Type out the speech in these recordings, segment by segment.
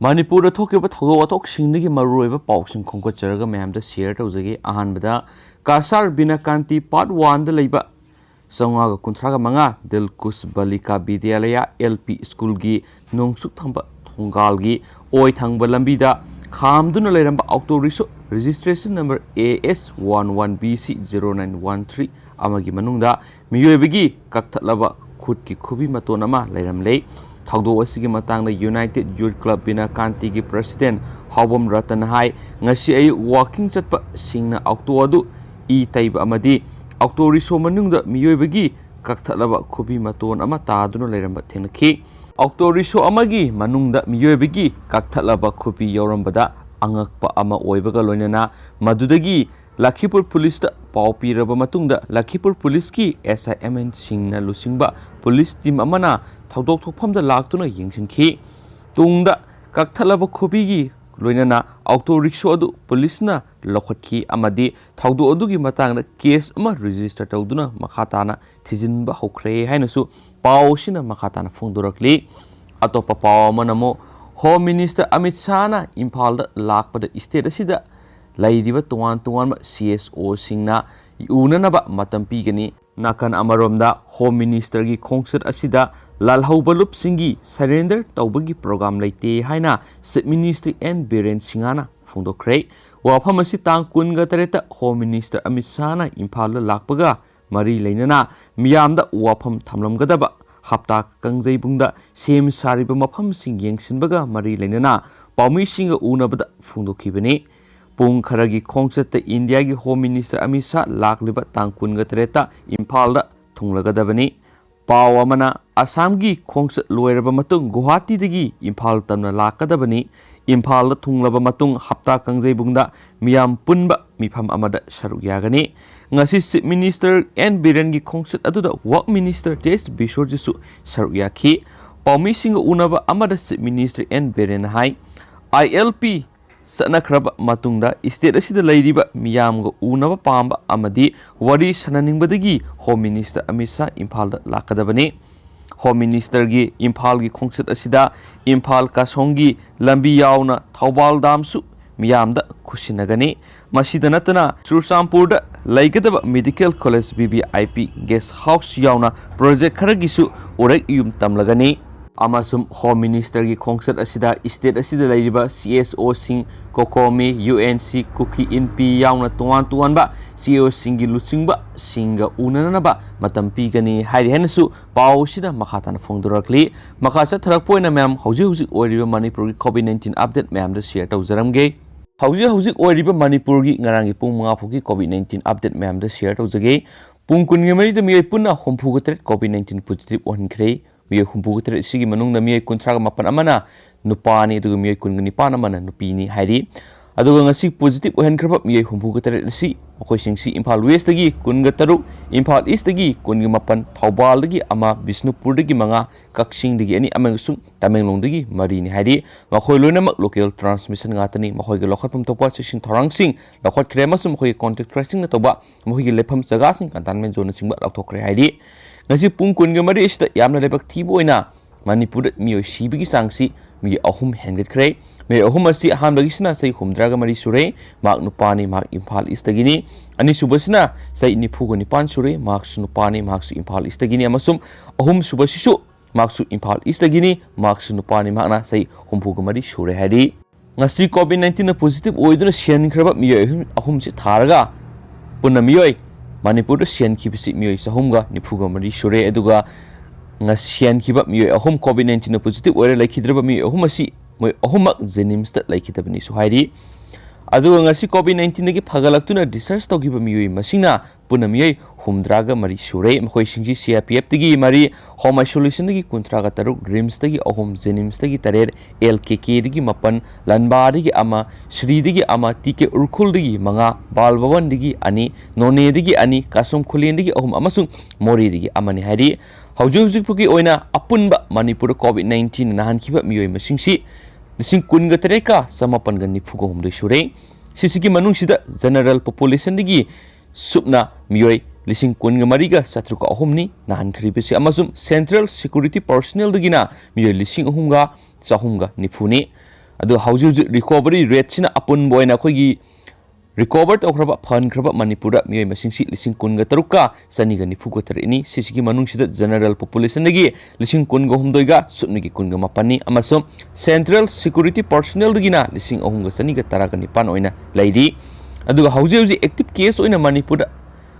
Manipur थोकिबा थौदोक वाथोकसिंगदगी मरुओइबा पाउसिंग खोंगोचरगा ma'am share तौजगे अहानबदा Kasar बिनाकांति part 1 दा लैबा चौंगा कुंथ्रागा मंगा दिलकुश Balika Vidyalaya LP school की नोंगसुक थंबा थोंगालगी ओय थंबा लंबीदा खामदुना लेरंबा auto rickshaw registration number AS11BC0913 अमगी मनुंगदा मियोइबगी कक्थलबा खुदकी खुबी मतोन अमा लेरमले थौदो असिगी मतंगदा यूनाइटेड यूथ क्लब बिनाकांति की प्रेसिडेंट हावम रतन हाई ngasi ayu walking chatpa singna auto अदु ई तैब अमदी ऑटो रिक्शा मनुंगदा मियोइबगी कक्थलबा खुबी मतोन अमा तादुना लेरंबा थेनखी ऑटो रिक्शा अमगी मनुंगदा मियोइबगी कक्थलबा खुबी यौरंबदा अंगकपा अमा ओइबगा लोइनना मदुदगी लखीपुर पुलिस पाव पीरबा मतुंगदा लखीपुर पुलिस की SIMN सिंगना लुसिंगबा पुलिस टीम अमना थौदोक थोफमदा लाक्तुना यंगसिनखी तुंगदा कक्थलबा खुबीगी लोइनना ऑटो रिक्शा अदु पुलिसना लखटखी अमदी थौदो अदुगी मतंगदा केस अमा रजिस्टर तौदुना मखाताना थिजिनबा होख्रे हाइनसु पावसिना मखाताना फोंदोरकली अतोपा पाव अमनमो होम मिनिस्टर अमित शाहना इम्फालदा लाकपदा स्टेट असिदा लैरिबा तोवान तोवान CSO सिंगना उननबा मतम पीगनी नाकन अमरोमदा होम मिनिस्टर की खोंगसत असिदा लालहौबलुप सिंगी सरेंडर तौबगी प्रोग्राम लेते हाइना चीफ मिनिस्टर एन बीरेन सिंगाना फोंदोख्रे वाफम असि तांग कुनगा तरेता होम मिनिस्टर अमित शाहना इम्फालदा लाकपगा मरी लेनना मियामदा वाफम थमलमगदबा हप्ता कंजैबुंगदा सेम सारिबा मफम सिंग यंगसिनबगा मरी लेनना पाउमी सिंग उनबदा फोंदोखिबनी पुंग खरगी खोंगचत इंडिया की होम मिनिस्टर अमित शाह लाकलिबा तांग कुनगा तरेता इम्फालदा थुंगलगदबनी पाव अमना असम की खोंगचत लोयरबा मतुंग गुवाहाटीदगी इम्फाल तमना लाकदबनी इम्फालदा थुंगलबा मतुंग हप्ता कंजैबुंगदा मियाम पुनबा मिफम अमदा सरुक यागनी ngasi chief minister N Biren की खोंगचत अदुदा वर्क मिनिस्टर टेस बिशोरजिसु सरुक याखी पाउमी सिंग उनबा अमदा चीफ मिनिस्टर एन बीरेन हाई ILP सनखरब मतुंगदा स्टेट असिदा लैरिबा मियामगा उनबा पांबा अमदी वरी सननिंगबदगी होम मिनिस्टर अमित शाह इम्फालदा लाकदबनी होम मिनिस्टर की इम्फाल की खोंगचत असिदा इम्फाल कासोंगी लंबी यावना थौबाल दामसु मियामदा खुशिनगनी मसिदा नतना चुरचांपुरदा लैगदबा medical college BBIP guest house यावना project खरगिसु उरेक yum तमलगनी अमासुम home minister की खोंगचत असिदा स्टेट असिदा लैरिबा CSO सिंग कोकोमी UNC कुकी इनपी यावना तोवान तोवानबा CEO सिंगी लुचिंगबा सिंगा उननबा मतम पीगनी हाइरेनसु पावसिदा मखाताना फोंदोरकली मखासा थरकपोइना मैम हौजी हौजी ओरिबा मणिपुर की COVID-19 अपडेट मैम द शेयर तौजरमगे हौजी हौजी ओरिबा मणिपुर की ngarang पुंग 5 फुकी COVID-19 अपडेट मैम द शेयर तौजगे पुंग कुनगे मरिदा मिय पुन्ना होमफुगतरे COVID-19 पॉजिटिव ओनखरे मिय हुंफुगतरे सिगी मनुंगना मिय कुंथ्रागा मपन अमना नुपानी अदुगा मिय कुनगनि पान अमना नुपीनी हाइरी अदुगा ngasi पॉजिटिव ओहनखरबा मिय हुंफुगतरे सि मखोइसिंगसि इम्फाल वेस्ट दगी कुनगा तरु इम्फाल ईस्ट दगी कुनगा मपन थौबाल दगी अमा बिष्णुपुर दगी मंगा कक्सिंग दगी अनि अमंगसुंग तमेंगलोंग दगी मरीनी हाइरी मखोइ लोइनमक लोकल ट्रांसमिशन गातनी मखोइगे लखटफम तोपा सिसिंग थोरांगसिंग लखट क्रेमसुम मखोइ कॉन्टैक्ट ट्रेसिंग न तोबा मखोइगे लेफम जगासिंग कंटेनमेंट जोन सिंगबा लखथोखरे हाइरी ngasi pung kunga mari ista yamna lebak thiboina manipur mioi sibigi sangsi mi ahum hengetkhre me ahum asi han bagisna sei humdraga mari sure mak nupani mak imphal istagini ani subasna sei nifugo nipan sure mak sunupani mak su imphal istagini amasum ahum subasisu mak su imphal istagini mak sunupani makna sei humfugo mari sure hari ngasi COVID-19 na positive oiduna sian khraba mioi ahum si tharaga punna mioi Manipur सियन की मियोई सहमगा निफुगा मरी सुरे अदुगा सियन की मियोई अहम COVID-19 positive ओरे लैखिद्रब मियोई अहम असि मोय अहमक जेनिम्स द लैखिदबनी सुहाइरी अदुगा ngasi COVID-19 की फगलक्तुना रिसर्च तौगिब मियोई मसिंगना पुना मियोई हुमद्रागा मरी सुरे मखोइ सिंगि CRPF तगी मरी होम आइसोलेशन तगी कुंथ्रागा तरुक ड्रीम्स तगी अहम जेनिम्स तगी तरेर LKK तगी मपन लनबा तगी अमा श्री तगी अमा TK उरखुल तगी मंगा बालभवन तगी अनि नोने तगी अनि कासुम खुलेन तगी अहम अमसुंग मोरी तगी अमनि हाइरी हौजुक फुकी ओइना अपुनबा मणिपुर COVID-19 नाहनखिबा मियोई मसिंगसि लिसिंग कुनगा तरेका समापनगा निफुगो हमदै सुरे सिसिगी मनुंगसिदा जनरल पॉपुलेशन दगी सुपना मियोई लिसिंग कुनगा मरिगा सत्रुका अहमनी नाहनखरिबसि अमसुम सेंट्रल सिक्योरिटी पर्सनल दगिना मियोई लिसिंग अहुमगा चाहुमगा निफुनी ꯑꯗꯣ ꯍꯧꯖꯤꯛ ꯔꯤꯀꯣꯕꯔꯤ ꯔꯦꯠꯁꯤꯅ ꯑꯄꯨꯟꯕ ꯑꯣꯏꯅ ꯑꯩꯈꯣꯏꯒꯤ ꯔꯤꯀꯣꯕꯔ ꯇꯧꯈ꯭ꯔꯕ ꯐꯟꯈ꯭ꯔꯕ ꯃꯅꯤꯄꯨꯔꯗ ꯃꯤꯑꯣꯏ ꯃꯁꯤꯡꯁꯤ 13,943ꯅꯤ ꯁꯤꯁꯤꯒꯤ ꯃꯅꯨꯡꯁꯤꯗ ꯖꯦꯅꯔꯦꯜ ꯄꯣꯄꯨꯂꯦꯁꯟꯗꯒꯤ 13,018ꯒ ꯁꯨꯞꯅꯒꯤ 18ꯅꯤ ꯑꯃꯁꯨꯡ ꯁꯦꯟꯇ꯭ꯔꯦꯜ ꯁꯦꯀ꯭ꯌꯨꯔꯤꯇꯤ ꯄꯔꯁꯣꯅꯦꯜꯗꯒꯤꯅ 3,219 ꯑꯣꯏꯅ ꯂꯩꯔꯤ ꯑꯗꯨꯒ ꯍꯧꯖꯤꯛ ꯑꯦꯛꯇꯤꯚ ꯀꯦꯁ ꯑꯣꯏꯅ ꯃꯅꯤꯄꯨꯔꯗ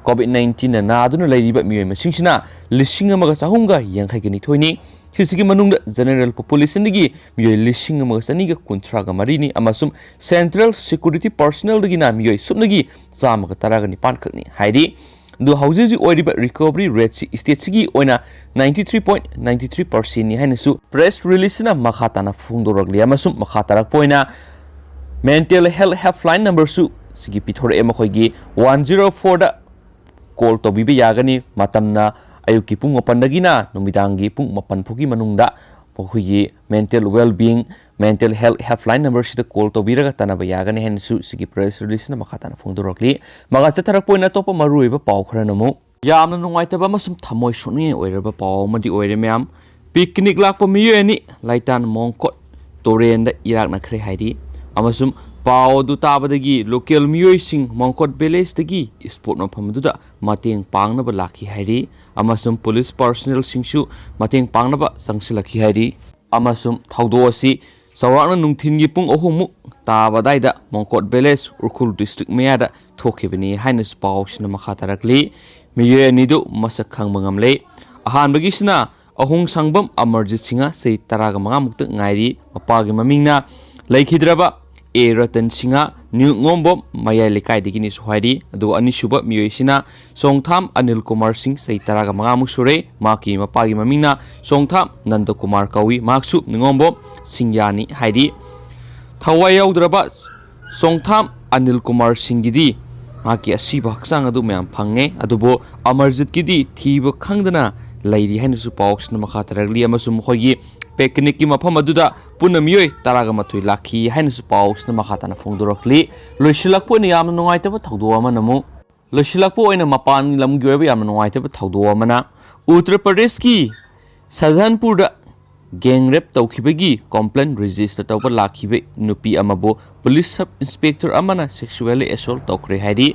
COVID-19 नादुना लेरिबा मियोय मसिंगसिना 1,982नी सिसिगी मनुंगदा जनरल पॉपुलेशन दिगी मियोय 1,913 नि अमसुम सेंट्रल सिक्योरिटी पर्सनल दिगिना मियोय सुबनगी 119 खकनी हाइदी दु हौजिजि ओइरिबा रिकवरी रेट सि स्टेट सिगी ओइना 93.93% नि हाइनसु प्रेस रिलीजना मखाताना फुंगदोरगलि अमसुम मखातारक पोइना मेंटल हेल्थ हेल्पलाइन नंबर सु सिगी पिथोरे एमखोइगी 104 दा कॉल तौबीबा यागनी मतमना अयुकी पुंग मपनदगिना नुमिदांगी पुंग मपन फुगी मनुंगदा पखुगी mental well being mental health helpline number सिदा कॉल तौबीरगा तनाबा यागनी हेनसु सिगी प्रेस रिलीज न मखाताना फोंदोरकली मगाता थरक पोइना तोप मरुइबा पाव खरनमु यामना नुंगाइतबा मसुम थमोय सुनुय ओइरबा पाव मदि ओइरे म्याम पिकनिक लाकपा मियोयनी लाइतान मोंकोट तोरेंदा इराक नखरे हाइदी अमसुम पाव दु ताबदगी लोकल मियोइसिंग मोंकोट विलेज दगी स्पोर्ट मफमदुदा मतेंग पांगनबा लाखी हाइरी अमसुम पुलिस पर्सनल सिंगसु मतेंग पांगनबा संगसिलखी हाइरी अमसुम थौदो असि सौराकना नुंथिनगी पुंग अहुमुक ताबदाइदा मोंकोट विलेज उरखुल डिस्ट्रिक्ट मेयादा थोखिबनी हाइनस पावसिना मखा तरकली मियोय अनिदु मसक खंगबा ngamle अहानबगिसिना अहुंग संगबम अमरजित सिंहा सही 15 मुक्त ngairi mapagi mamingna laikhidraba ए रतन सिंहा न्यू ngोंबम मयाय लेकाय दिगिनि सुहाइरी अदु अनिसुबा मियोइसिना सोंगथाम अनिल कुमार सिंह सही 15 मुसुरे माकी मपागी ममिंगना सोंगथाम नंद कुमार कवि माक्सु ngोंबम सिंहयानी हाइरी थवाय याउद्रबा सोंगथाम अनिल कुमार सिंहगिदी माकी असिबा हक्सांग अदु म्याम फंगे अदुबो अमरजित गिदी थीब खंगदना लैरी हाइनसु पावक्सना मखातरगली अमसुम खोगी पेकनिक की मफम अदुदा पुन मियोय 13 लाखी हाइनसु पावक्सना मखाताना फोंदोरकली लोइसिलकपो नि यामना नुंगाइतबा थौदो अमा नमु लोइसिलकपो ओइना मपान लमगी ओइबा यामना नुंगाइतबा थौदो अमना उत्तर प्रदेश की सजनपुर गैंग रेप तौखिबगी कंप्लेन रजिस्टर तौबा लाखिबे नुपी अमबो पुलिस सब इंस्पेक्टर अमना सेक्सुअली असॉल्ट तौखरे हाइदी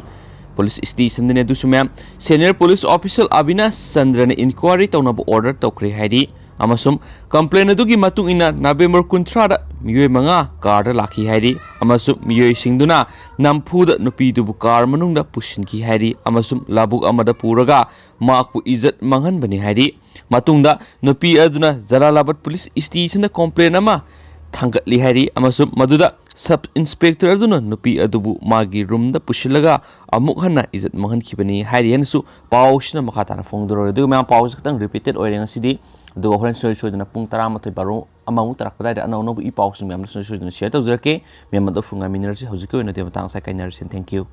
पुलिस स्टेशन ने दुसुम्याम senior police officer Avinash Chandra ने इंक्वायरी तौनब ऑर्डर तौखरे हाइदी अमसुम कंप्लेन अदुगी मतुंग इना नवेंबर 19 दा मियोय मंगा कार लाखी हाइदी अमसुम मियोय सिंगदुना नमफुद नुपी दुबु कार मनुंगदा पुसिनकी हाइदी अमसुम लाबुक अमदा पुरगा माकपु इज्जत मंगन बनि हाइदी मतुंगदा नुपी अदुना जलालाबाद पुलिस स्टेशन कंप्लेन अमा थांगतली हाइदी अमसुम मदुदा सब इंस्पेक्टर अदुना नुपी अदुबु मागी रूम दा पुशिलगा अमुक हन्ना इज्जत मंगन खिबनी हाइदी हनसु पाउसना मखाताना फोंगदरो दु मा पाउस खतंग रिपीटेड ओइरेंग सिदी दो होरन सोइदना पुंग 13 बारो अमाउ तरकदाइदा अनौनबु इ पाउस म्याम सोइदना शेयर तौजरके म्याम दो फुंगा मिनरसि हौजिको ओइना दे मतंग साइ काइनरसिन थैंक यू।